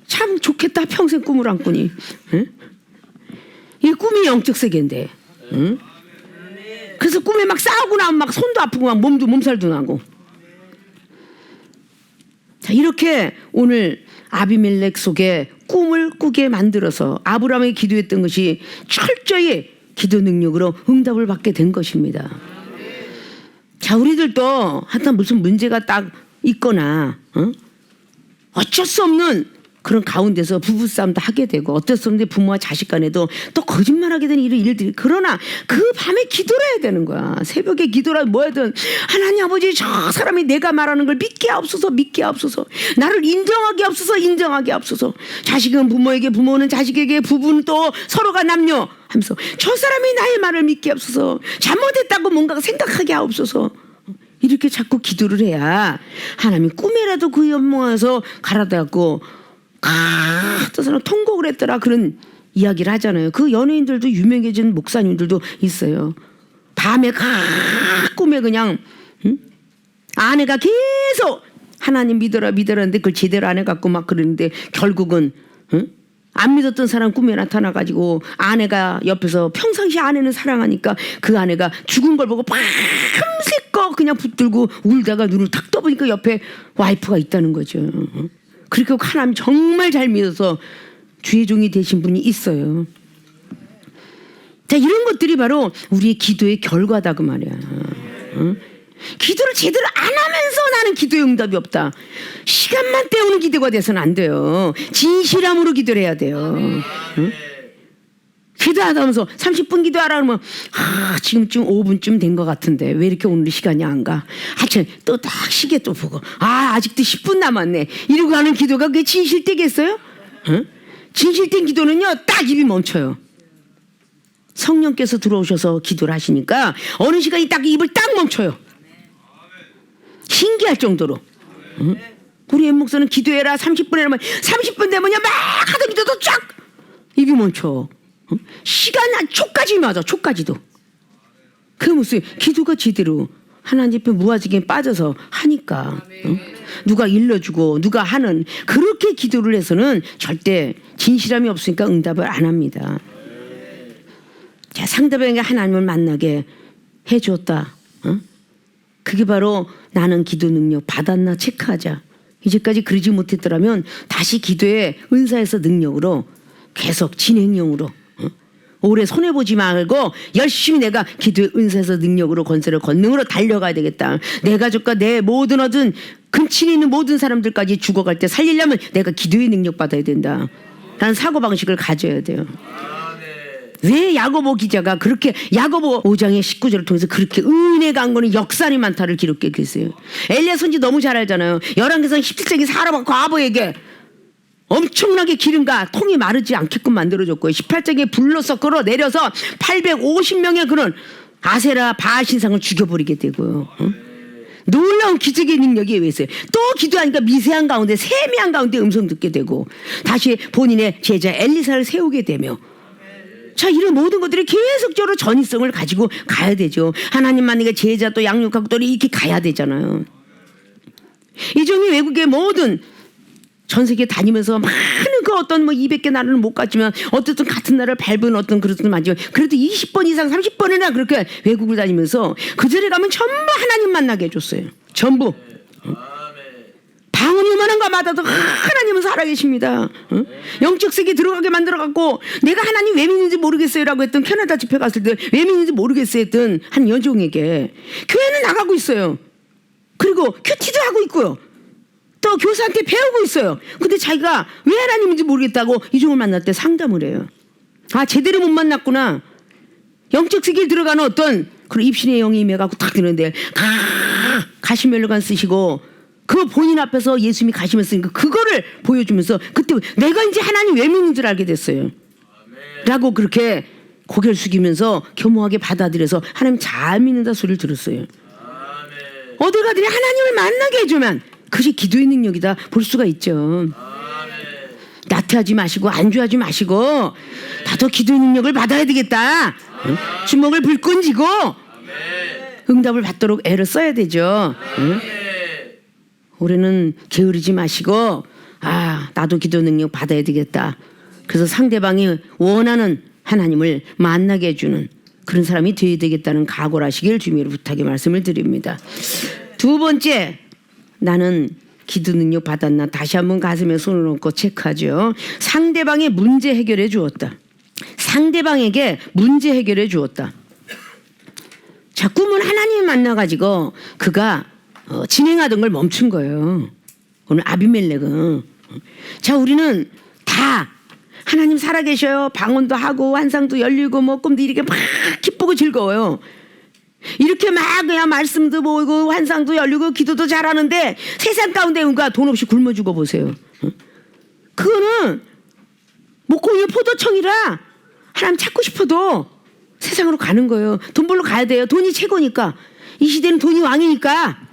참 좋겠다 평생 꿈을 안 꾸니. 이 꿈이 영적 세계인데 그래서 꿈에 막 싸우고 나면 막 손도 아프고 막 몸살도 나고. 자 이렇게 오늘 아비멜렉 속에 꿈을 꾸게 만들어서 아브라함이 기도했던 것이 철저히 기도 능력으로 응답을 받게 된 것입니다. 자 우리들도 하여튼 무슨 문제가 딱 있거나 어쩔 수 없는 그런 가운데서 부부싸움도 하게 되고 어쩔 수 없는데 부모와 자식 간에도 또 거짓말하게 되는 이런 일들이 그러나 그 밤에 기도를 해야 되는 거야. 새벽에 기도라 뭐하든 하나님 아버지 저 사람이 내가 말하는 걸 믿게 하옵소서 믿게 하옵소서 나를 인정하게 하옵소서 인정하게 하옵소서 자식은 부모에게 부모는 자식에게 부부는 또 서로가 남녀 하면서 저 사람이 나의 말을 믿게 하옵소서 잘못했다고 뭔가 생각하게 하옵소서 이렇게 자꾸 기도를 해야 하나님이 꿈에라도 그 연모아서 가라다고 저 사람 통곡을 했더라 그런 이야기를 하잖아요. 그 연예인들도 유명해진 목사님들도 있어요. 밤에 꿈에 그냥 아내가 계속 하나님 믿어라 믿어라는데 그걸 제대로 안 해갖고 막 그러는데 결국은 안 믿었던 사람 꿈에 나타나가지고 아내가 옆에서 평상시 아내는 사랑하니까 그 아내가 죽은 걸 보고 밤새껏 그냥 붙들고 울다가 눈을 탁 떠보니까 옆에 와이프가 있다는 거죠. 그렇게 하나님 정말 잘 믿어서 주의 종이 되신 분이 있어요. 자, 이런 것들이 바로 우리의 기도의 결과다 그 말이야. 기도를 제대로 안 하면서 나는 기도의 응답이 없다. 시간만 때우는 기도가 돼서는 안 돼요. 진실함으로 기도를 해야 돼요. 기도하다 하면서 30분 기도하라 그러면 지금쯤 5분쯤 된 것 같은데 왜 이렇게 오늘 시간이 안 가? 또 딱 시계 또 보고 아직도 10분 남았네 이러고 하는 기도가 그게 진실되겠어요? 진실된 기도는요 딱 입이 멈춰요. 성령께서 들어오셔서 기도를 하시니까 어느 시간이 딱 입을 딱 멈춰요. 신기할 정도로. 우리 엠목사는 기도해라 30분 해라 30분 되면 막 하던 기도도 쫙 입이 멈춰. 시간 한 초까지 맞아. 초까지도. 그 무슨 기도가 제대로 하나님 앞에 무아지게 빠져서 하니까 누가 일러주고 누가 하는 그렇게 기도를 해서는 절대 진실함이 없으니까 응답을 안 합니다. 자, 상대방에게 하나님을 만나게 해줬다. 그게 바로 나는 기도 능력 받았나 체크하자. 이제까지 그러지 못했더라면 다시 기도의 은사에서 능력으로 계속 진행형으로 오래 손해보지 말고 열심히 내가 기도의 은사에서 능력으로 권세를 권능으로 달려가야 되겠다. 내 가족과 내 모든 얻은 근친이 있는 모든 사람들까지 죽어갈 때 살리려면 내가 기도의 능력 받아야 된다. 라는 사고방식을 가져야 돼요. 왜 야고보 기자가 그렇게 야고보 5장의 19절을 통해서 그렇게 은혜가 한 거는 역사이 많다를 기록해 계세요. 엘리야 선지 너무 잘 알잖아요. 열왕기상 17장에 사람 과부에게 엄청나게 기름과 통이 마르지 않게끔 만들어줬고요. 18장에 불로서 끌어내려서 850명의 그런 아세라 바알 신상을 죽여버리게 되고요. 놀라운 기적의 능력에 의해서 또 기도하니까 미세한 가운데 세미한 가운데 음성 듣게 되고 다시 본인의 제자 엘리사를 세우게 되며 자, 이런 모든 것들이 계속적으로 전이성을 가지고 가야 되죠. 하나님 만나게 제자 또 양육하고 또 이렇게 가야 되잖아요. 이종이 외국의 모든 전 세계 다니면서 많은 그 어떤 200개 나라는 못 갔지만 어쨌든 같은 나라를 밟은 어떤 그릇은 맞지만 그래도 20번 이상 30번이나 그렇게 외국을 다니면서 그 자리에 가면 전부 하나님 만나게 해줬어요. 전부. 방언이 요만한 것마다도 하나님은 살아계십니다. 영적 세계 들어가게 만들어갖고 내가 하나님 왜 믿는지 모르겠어요 라고 했던 캐나다 집회 갔을 때 왜 믿는지 모르겠어요 했던 한 여종에게 교회는 나가고 있어요. 그리고 큐티도 하고 있고요. 또 교사한테 배우고 있어요. 근데 자기가 왜 하나님인지 모르겠다고 이종을 만날 때 상담을 해요. 아, 제대로 못 만났구나. 영적 세계에 들어가는 어떤 그런 입신의 영이 임해갖고 딱 드는데 가시멜로간 쓰시고 그 본인 앞에서 예수님이 가시면 쓰니까 그거를 보여주면서 그때 내가 이제 하나님 왜 믿는 줄 알게 됐어요. 라고 그렇게 고개를 숙이면서 겸허하게 받아들여서 하나님 잘 믿는다 소리를 들었어요. 어딜 가더니 하나님을 만나게 해주면 그게 기도의 능력이다 볼 수가 있죠. 나태하지 마시고 안주하지 마시고 나도 기도의 능력을 받아야 되겠다. 주먹을 불끈 쥐고 응답을 받도록 애를 써야 되죠. 올해는 게으르지 마시고 나도 기도 능력 받아야 되겠다. 그래서 상대방이 원하는 하나님을 만나게 해주는 그런 사람이 되어야 되겠다는 각오를 하시길 주님으로 부탁의 말씀을 드립니다. 두 번째, 나는 기도 능력 받았나 다시 한번 가슴에 손을 얹고 체크하죠. 상대방의 문제 해결해 주었다. 상대방에게 문제 해결해 주었다. 자, 꿈은 하나님 만나가지고 그가 진행하던 걸 멈춘 거예요. 오늘 아비멜렉은 자, 우리는 다 하나님 살아계셔요. 방언도 하고 환상도 열리고 뭐 꿈도 이렇게 막 기쁘고 즐거워요. 이렇게 막 그냥 말씀도 보이고 환상도 열리고 기도도 잘하는데 세상 가운데 우리가 돈 없이 굶어 죽어 보세요. 그거는 목공이 포도청이라 하나님 찾고 싶어도 세상으로 가는 거예요. 돈 벌러 가야 돼요. 돈이 최고니까. 이 시대는 돈이 왕이니까.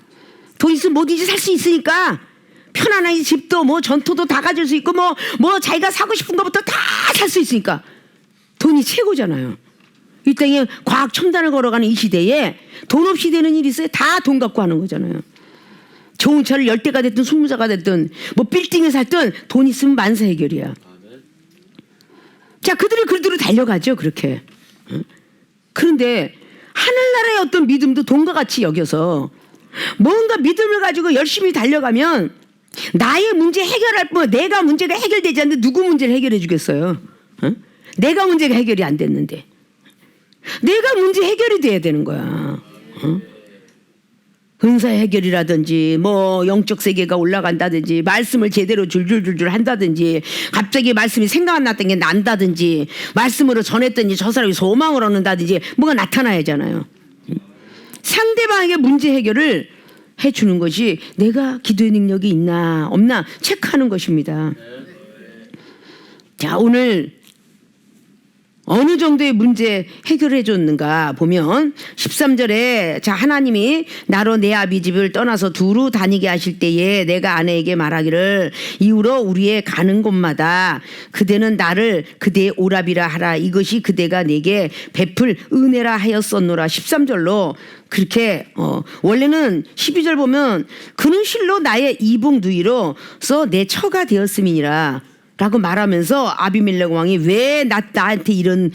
돈 있으면 뭐든지 살 수 있으니까. 편안하게 집도 뭐 전토도 다 가질 수 있고 뭐 자기가 사고 싶은 것부터 다 살 수 있으니까. 돈이 최고잖아요. 이 땅에 과학 첨단을 걸어가는 이 시대에 돈 없이 되는 일이 있어요. 다 돈 갖고 하는 거잖아요. 좋은 차를 10대가 됐든 20대가 됐든 뭐 빌딩에 살든 돈 있으면 만사 해결이야. 자, 그들이 그대로 달려가죠. 그렇게. 그런데 하늘나라의 어떤 믿음도 돈과 같이 여겨서 뭔가 믿음을 가지고 열심히 달려가면 나의 문제 해결할 뿐 내가 문제가 해결되지 않는데 누구 문제를 해결해 주겠어요? 내가 문제가 해결이 안 됐는데 내가 문제 해결이 돼야 되는 거야. 은사 해결이라든지 뭐 영적 세계가 올라간다든지 말씀을 제대로 줄줄줄줄 한다든지 갑자기 말씀이 생각 안 났던 게 난다든지 말씀으로 전했더니 저 사람이 소망을 얻는다든지 뭐가 나타나야 하잖아요. 상대방에게 문제 해결을 해주는 것이 내가 기도의 능력이 있나 없나 체크하는 것입니다. 자, 오늘 어느 정도의 문제 해결해 줬는가 보면 13절에 자, 하나님이 나로 내 아비 집을 떠나서 두루 다니게 하실 때에 내가 아내에게 말하기를 이후로 우리의 가는 곳마다 그대는 나를 그대의 오라비라 하라. 이것이 그대가 내게 베풀 은혜라 하였었노라. 13절로 그렇게 원래는 12절 보면 그는 실로 나의 이복 누이로서 내 처가 되었음이니라 라고 말하면서 아비멜렉 왕이 왜 나한테 이런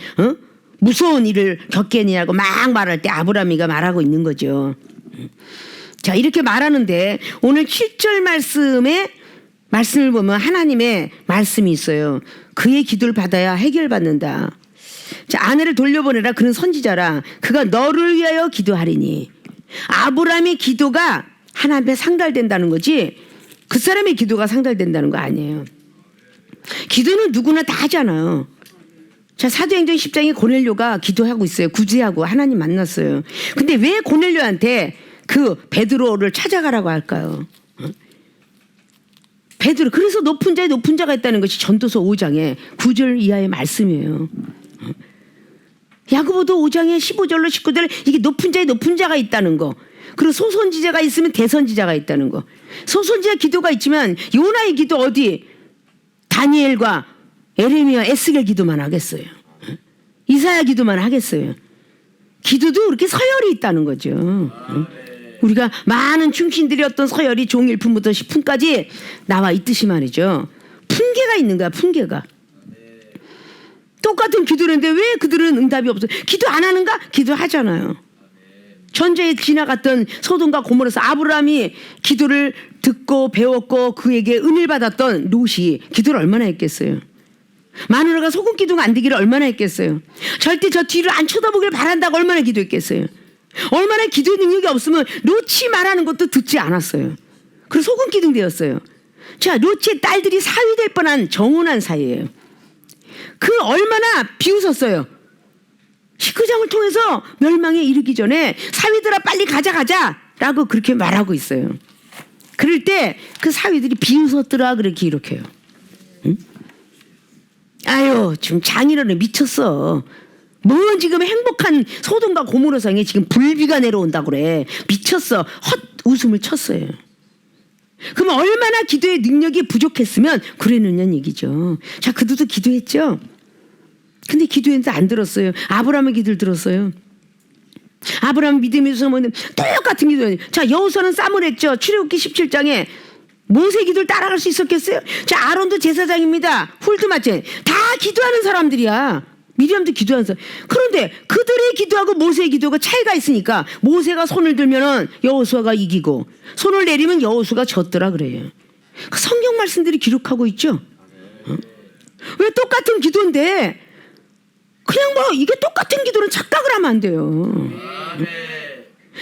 무서운 일을 겪게 했냐고 막 말할 때 아브라함이가 말하고 있는 거죠. 자, 이렇게 말하는데 오늘 7절 말씀을 보면 하나님의 말씀이 있어요. 그의 기도를 받아야 해결받는다. 자, 아내를 돌려보내라. 그는 선지자라. 그가 너를 위하여 기도하리니. 아브라함의 기도가 하나님께 상달된다는 거지 그 사람의 기도가 상달된다는 거 아니에요. 기도는 누구나 다 하잖아요. 자, 사도행전 10장에 고넬료가 기도하고 있어요. 구제하고 하나님 만났어요. 근데 왜 고넬료한테 그 베드로를 찾아가라고 할까요? 베드로, 그래서 높은 자에 높은 자가 있다는 것이 전도서 5장에 9절 이하의 말씀이에요. 야고보도 5장에 15절로 19절 이게 높은 자에 높은 자가 있다는 거. 그리고 소선지자가 있으면 대선지자가 있다는 거. 소선지자 기도가 있지만 요나의 기도 어디? 다니엘과 에레미야, 에스겔 기도만 하겠어요. 이사야 기도만 하겠어요. 기도도 그렇게 서열이 있다는 거죠. 우리가 많은 충신들이 어떤 서열이 종 1품부터 10품까지 나와 있듯이 말이죠. 품계가 있는 거야, 품계가. 똑같은 기도를 했는데 왜 그들은 응답이 없어요? 기도 안 하는가? 기도하잖아요. 전쟁에 지나갔던 소돔과 고모라서 아브라함이 기도를 듣고 배웠고 그에게 은혜를 받았던 롯이 기도를 얼마나 했겠어요? 마누라가 소금 기도가 안 되기를 얼마나 했겠어요? 절대 저 뒤를 안 쳐다보기를 바란다고 얼마나 기도했겠어요? 얼마나 기도의 능력이 없으면 롯이 말하는 것도 듣지 않았어요. 그래서 소금 기둥 되었어요. 자, 롯의 딸들이 사위될 뻔한 정혼한 사이예요. 그 얼마나 비웃었어요. 19장을 통해서 멸망에 이르기 전에 사위들아 빨리 가자 라고 그렇게 말하고 있어요. 그럴 때 그 사위들이 비웃었더라 그렇게 이렇게요. 응? 아유, 지금 장인어른 미쳤어. 뭔 지금 행복한 소돔과 고모라상에 지금 불비가 내려온다고 그래. 미쳤어. 헛 웃음을 쳤어요. 그럼 얼마나 기도의 능력이 부족했으면 그랬느냐는 얘기죠. 자, 그들도 기도했죠. 근데 기도했는데 안 들었어요. 아브라함의 기도를 들었어요. 아브라함 믿음이 있어서 똑같은 기도예요. 자, 여호수아는 쌈을 했죠. 출애굽기 17장에 모세 기도를 따라갈 수 있었겠어요? 자, 아론도 제사장입니다. 훌도 마찬가지. 다 기도하는 사람들이야. 미리암도 기도하는 사람. 그런데 그들의 기도하고 모세의 기도가 차이가 있으니까 모세가 손을 들면은 여호수아가 이기고 손을 내리면 여호수아가 졌더라 그래요. 그 성경 말씀들이 기록하고 있죠. 왜 똑같은 기도인데 그냥 뭐 이게 똑같은 기도는 착각을 하면 안 돼요.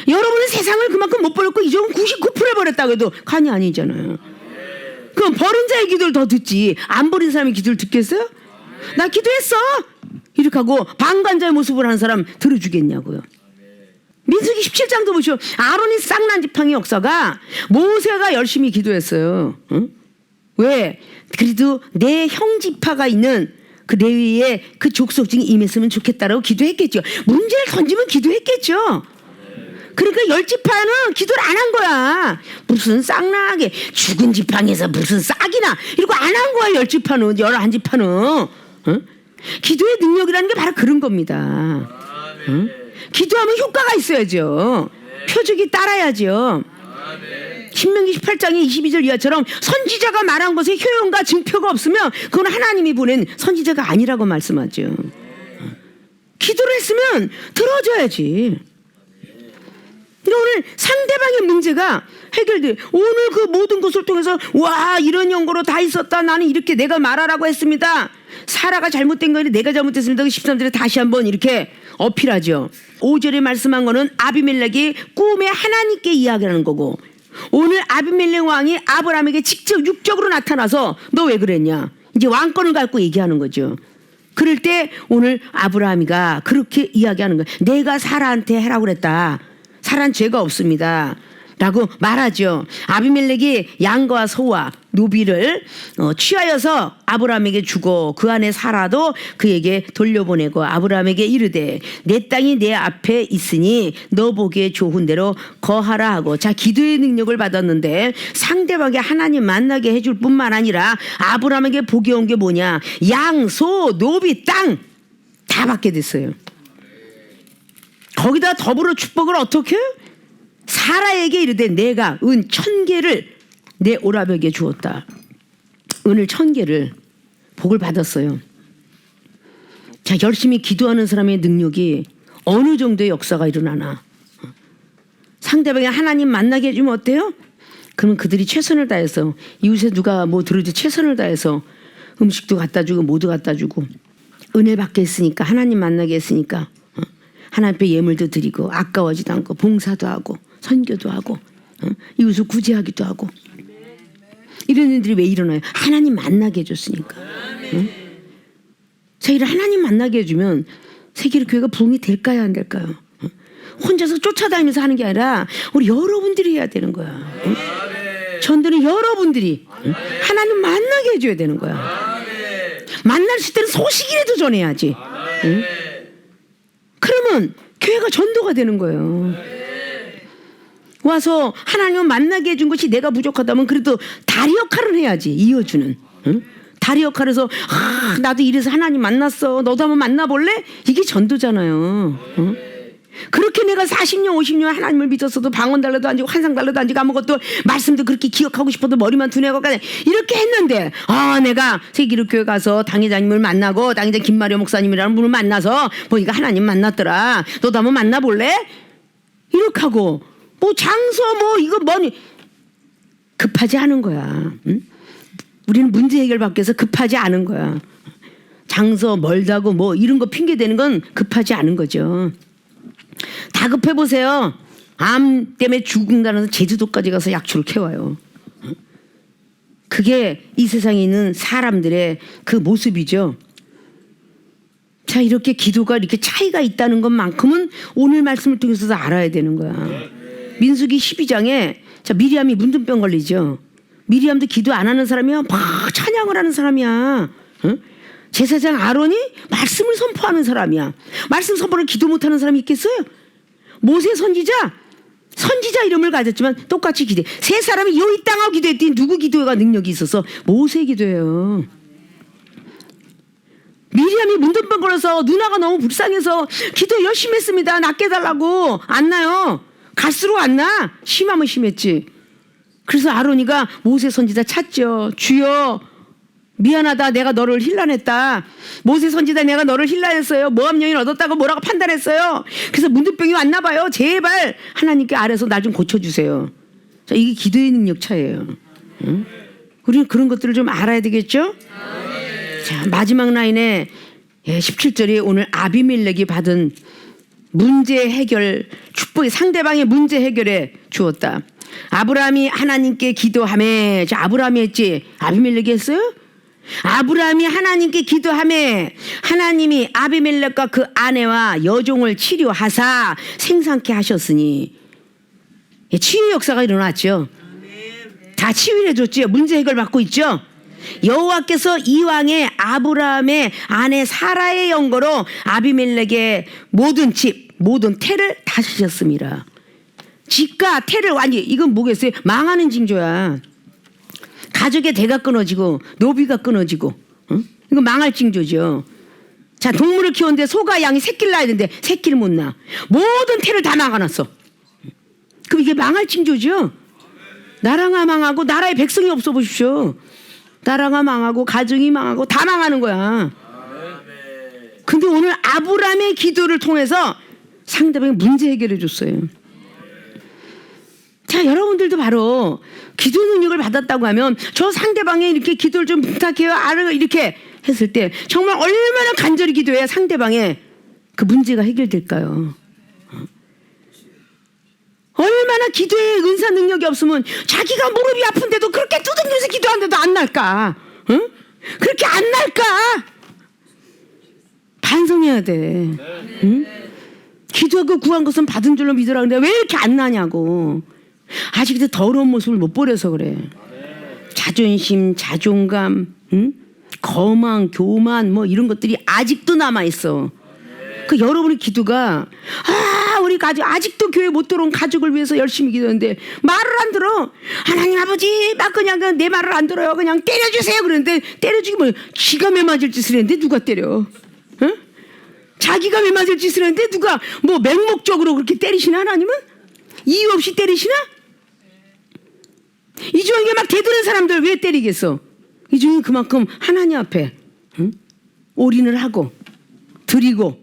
여러분은 세상을 그만큼 못 버렸고 이 정도 99% 버렸다고 해도 간이 아니잖아요. 그럼 버린 자의 기도를 더 듣지. 안 버린 사람의 기도를 듣겠어요? 나 기도했어. 이렇게 하고 방관자의 모습을 하는 사람 들어주겠냐고요. 민수기 17장도 보시오. 아론이 쌍난 지팡이 역사가 모세가 열심히 기도했어요. 응? 왜? 그래도 내 형 지파가 있는 그 레위의 그 족속증이 임했으면 좋겠다라고 기도했겠죠. 문제를 던지면 기도했겠죠. 그러니까 10지파는 기도를 안 한 거야. 무슨 쌍나게 죽은 지팡이에서 무슨 싹이나 이러고 안 한 거야. 10지파는 11지파는. 응? 기도의 능력이라는 게 바로 그런 겁니다. 응? 기도하면 효과가 있어야죠. 표적이 따라야죠. 신명기 18장의 22절 이하처럼 선지자가 말한 것에 효용과 증표가 없으면 그건 하나님이 보낸 선지자가 아니라고 말씀하죠. 기도를 했으면 들어줘야지. 오늘 상대방의 문제가 해결돼. 오늘 그 모든 것을 통해서 와 이런 연고로 다 있었다. 나는 이렇게 내가 말하라고 했습니다. 사라가 잘못된 거니 내가 잘못했습니다. 13절에 다시 한번 이렇게 어필하죠. 5절에 말씀한 거는 아비멜렉이 꿈에 하나님께 이야기하는 거고, 오늘 아비멜렉 왕이 아브라함에게 직접 육적으로 나타나서 너 왜 그랬냐 이제 왕권을 갖고 얘기하는 거죠. 그럴 때 오늘 아브라함이가 그렇게 이야기하는 거예요. 내가 사라한테 해라고 그랬다. 사라는 죄가 없습니다 라고 말하죠. 아비멜렉이 양과 소와 노비를 취하여서 아브라함에게 주고 그 안에 사라도 그에게 돌려보내고 아브라함에게 이르되 내 땅이 내 앞에 있으니 너 보기에 좋은 대로 거하라 하고. 자, 기도의 능력을 받았는데 상대방이 하나님 만나게 해줄 뿐만 아니라 아브라함에게 복이 온 게 뭐냐, 양, 소, 노비, 땅 다 받게 됐어요. 거기다 더불어 축복을 어떻게 해요? 사라에게 이르되 내가 은 1000개를 내 오라버니에게 주었다. 은을 1000개를 복을 받았어요. 자, 열심히 기도하는 사람의 능력이 어느 정도의 역사가 일어나나. 상대방이 하나님 만나게 해주면 어때요? 그러면 그들이 최선을 다해서, 이웃에 누가 뭐 들어도 최선을 다해서 음식도 갖다 주고 모두 갖다 주고 은혜 받게 했으니까, 하나님 만나게 했으니까 하나님 앞에 예물도 드리고 아까워지도 않고 봉사도 하고 선교도 하고 이웃을 구제하기도 하고. 이런 일들이 왜 일어나요? 하나님 만나게 해줬으니까. 세계를 하나님 만나게 해주면 세계의 교회가 부흥이 될까요 안 될까요? 혼자서 쫓아다니면서 하는 게 아니라 우리 여러분들이 해야 되는 거야. 전도는 여러분들이 하나님 만나게 해줘야 되는 거야. 만날 수 있다는 소식이라도 전해야지. 그러면 교회가 전도가 되는 거예요. 와서 하나님을 만나게 해준 것이 내가 부족하다면 그래도 다리 역할을 해야지. 이어주는. 응? 다리 역할에서 나도 이래서 하나님 만났어. 너도 한번 만나볼래? 이게 전도잖아요. 응? 그렇게 내가 40년 50년 하나님을 믿었어도 방언 달라도 안 지고 환상 달라도 안 지고 아무것도 말씀도 그렇게 기억하고 싶어도 머리만 두뇌고 이렇게 했는데 내가 세기록교회 가서 당회장님을 만나고 당회장 김마려 목사님이라는 분을 만나서 보니까 하나님 만났더라. 너도 한번 만나볼래? 이렇게 하고 뭐 장소 뭐 이거 뭐니 급하지 않은 거야. 응? 우리는 문제 해결 받기 위해서 급하지 않은 거야. 장소 멀다고 뭐 이런 거 핑계 대는 건 급하지 않은 거죠. 다급해 보세요. 암 때문에 죽는다는 제주도까지 가서 약초를 캐와요. 그게 이 세상에 있는 사람들의 그 모습이죠. 자, 이렇게 기도가 이렇게 차이가 있다는 것만큼은 오늘 말씀을 통해서도 알아야 되는 거야. 민수기 12장에 자, 미리암이 문둥병 걸리죠. 미리암도 기도 안 하는 사람이야. 막 찬양을 하는 사람이야. 응? 제사장 아론이 말씀을 선포하는 사람이야. 말씀 선포를 기도 못하는 사람이 있겠어요? 모세 선지자 이름을 가졌지만 똑같이 기도해. 세 사람이 이 땅하고 기도했더니 누구 기도가 능력이 있어서? 모세 기도예요. 미리암이 문둥병 걸려서 누나가 너무 불쌍해서 기도 열심히 했습니다. 낫게 해달라고. 안 나요. 갈수록 안 나. 심하면 심했지. 그래서 아론이가 모세 선지자 찾죠. 주여 미안하다. 내가 너를 힐난했다. 모세 선지자 내가 너를 힐난했어요. 모함 여인 얻었다고 뭐라고 판단했어요. 그래서 문둥병이 왔나 봐요. 제발 하나님께 아래서 나 좀 고쳐주세요. 자, 이게 기도의 능력 차이예요. 응? 우리는 그런 것들을 좀 알아야 되겠죠? 자, 마지막 라인에 17절이 오늘 아비멜렉이 받은 문제 해결 축복이 상대방의 문제 해결에 주었다. 아브라함이 하나님께 기도하매, 자, 아브라함이 했지 아비멜렉이 했어요? 아브라함이 하나님께 기도하매 하나님이 아비멜렉과 그 아내와 여종을 치료하사 생산케 하셨으니, 치유 역사가 일어났죠. 다 치유를 해줬죠. 문제 해결 받고 있죠. 여호와께서 이왕에 아브라함의 아내 사라의 연고로 아비멜렉의 모든 집, 모든 태를 다시셨습니다. 집과 태를 완전히, 이건 뭐겠어요? 망하는 징조야. 가족의 대가 끊어지고 노비가 끊어지고, 응? 이거 망할 징조죠. 자, 동물을 키웠는데 소가 양이 새끼를 낳아야 되는데 새끼를 못 낳아. 모든 태를 다 막아놨어. 그럼 이게 망할 징조죠. 나라가 망하고 나라의 백성이 없어 보십시오. 나라가 망하고 가정이 망하고 다 망하는 거야. 근데 오늘 아브라함의 기도를 통해서 상대방이 문제 해결해 줬어요. 자, 여러분들도 바로 기도 능력을 받았다고 하면 저 상대방에 이렇게 기도를 좀 부탁해요, 이렇게 했을 때 정말 얼마나 간절히 기도해야 상대방의 그 문제가 해결될까요? 얼마나 기도의 은사 능력이 없으면 자기가 무릎이 아픈데도 그렇게 두둥겨서 기도하는데도 안 날까? 응? 그렇게 안 날까? 반성해야 돼. 응? 기도하고 구한 것은 받은 줄로 믿으라. 근데 왜 이렇게 안 나냐고. 아직도 더러운 모습을 못 버려서 그래. 자존심, 자존감, 응? 거만, 교만 뭐 이런 것들이 아직도 남아있어. 그 여러분의 기도가, 우리 가족, 아직도 교회 못 들어온 가족을 위해서 열심히 기도하는데 말을 안 들어. 하나님 아버지, 막 그냥 내 말을 안 들어요. 그냥 때려주세요. 그러는데 때려주기 뭐, 지가 매 맞을 짓을 했는데 누가 때려? 응? 자기가 매 맞을 짓을 했는데 누가 뭐 맹목적으로 그렇게 때리시나? 하나님은? 이유 없이 때리시나? 이 중에 막 대드는 사람들 왜 때리겠어? 이 중에 그만큼 하나님 앞에, 응? 올인을 하고 드리고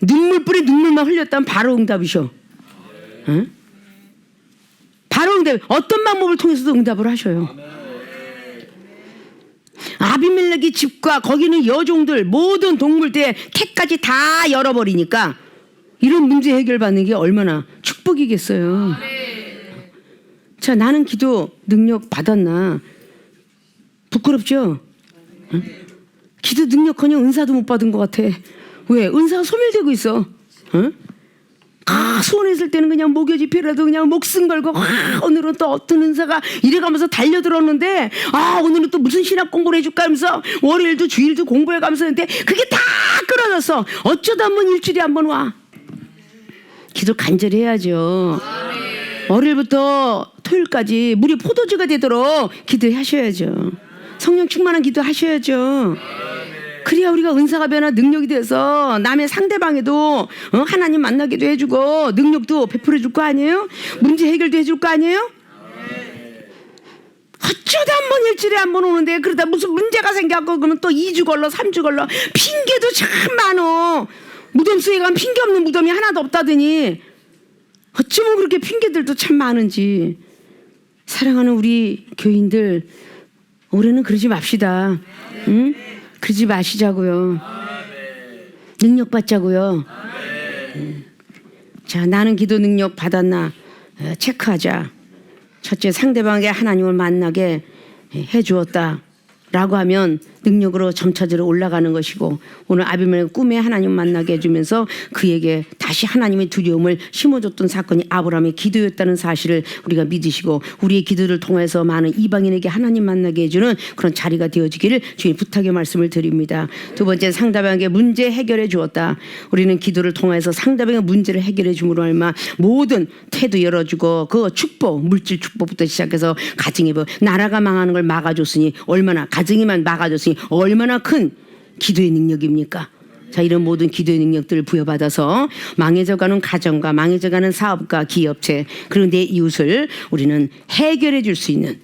눈물뿌리 눈물만 흘렸다면 바로 응답이셔. 응? 바로 응답. 어떤 방법을 통해서도 응답을 하셔요. 아비멜렉의 집과 거기는 여종들 모든 동물들의 태까지 다 열어버리니까 이런 문제 해결받는 게 얼마나 축복이겠어요. 자, 나는 기도 능력 받았나? 부끄럽죠? 응? 기도 능력커녕 은사도 못 받은 것 같아. 왜? 은사가 소멸되고 있어. 응? 소원했을 때는 그냥 목요지표라도 그냥 목숨 걸고, 오늘은 또 어떤 은사가 이래가면서 달려들었는데, 오늘은 또 무슨 신학 공부를 해줄까 하면서 월요일도 주일도 공부해가면서 했는데 그게 다 끊어졌어. 어쩌다 한번 일주일에 한 번 와. 기도 간절히 해야죠. 월요일부터 토요일까지 물이 포도주가 되도록 기도하셔야죠. 성령 충만한 기도 하셔야죠. 그래야 우리가 은사가 변화 능력이 돼서 남의 상대방에도 하나님 만나기도 해주고 능력도 베풀어 줄 거 아니에요? 문제 해결도 해줄 거 아니에요? 어쩌다 한 번 일주일에 한 번 오는데 그러다 무슨 문제가 생겨갖고 그러면 또 2주 걸러 3주 걸러. 핑계도 참 많어. 무덤 속에 가면 핑계 없는 무덤이 하나도 없다더니 어쩌면 그렇게 핑계들도 참 많은지. 사랑하는 우리 교인들, 올해는 그러지 맙시다. 응? 그러지 마시자고요. 능력 받자고요. 자, 나는 기도 능력 받았나 체크하자. 첫째, 상대방에게 하나님을 만나게 해주었다 라고 하면 능력으로 점차적으로 올라가는 것이고, 오늘 아비멜렉 꿈에 하나님 만나게 해주면서 그에게 다시 하나님의 두려움을 심어줬던 사건이 아브라함의 기도였다는 사실을 우리가 믿으시고, 우리의 기도를 통해서 많은 이방인에게 하나님 만나게 해주는 그런 자리가 되어지기를 주님 부탁의 말씀을 드립니다. 두 번째, 상대방에게 문제 해결해 주었다. 우리는 기도를 통해서 상대방의 문제를 해결해 줌으로 얼마 모든 태도 열어주고 그 축복, 물질 축복부터 시작해서 가정의 나라가 망하는 걸 막아줬으니 얼마나, 가정이만 막아줬으니 얼마나 큰 기도의 능력입니까? 자, 이런 모든 기도의 능력들을 부여받아서 망해져가는 가정과 망해져가는 사업과 기업체, 그리고 내 이웃을 우리는 해결해 줄 수 있는,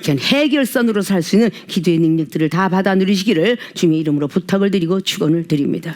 해결선으로 살 수 있는 기도의 능력들을 다 받아 누리시기를 주님의 이름으로 부탁을 드리고 축원을 드립니다.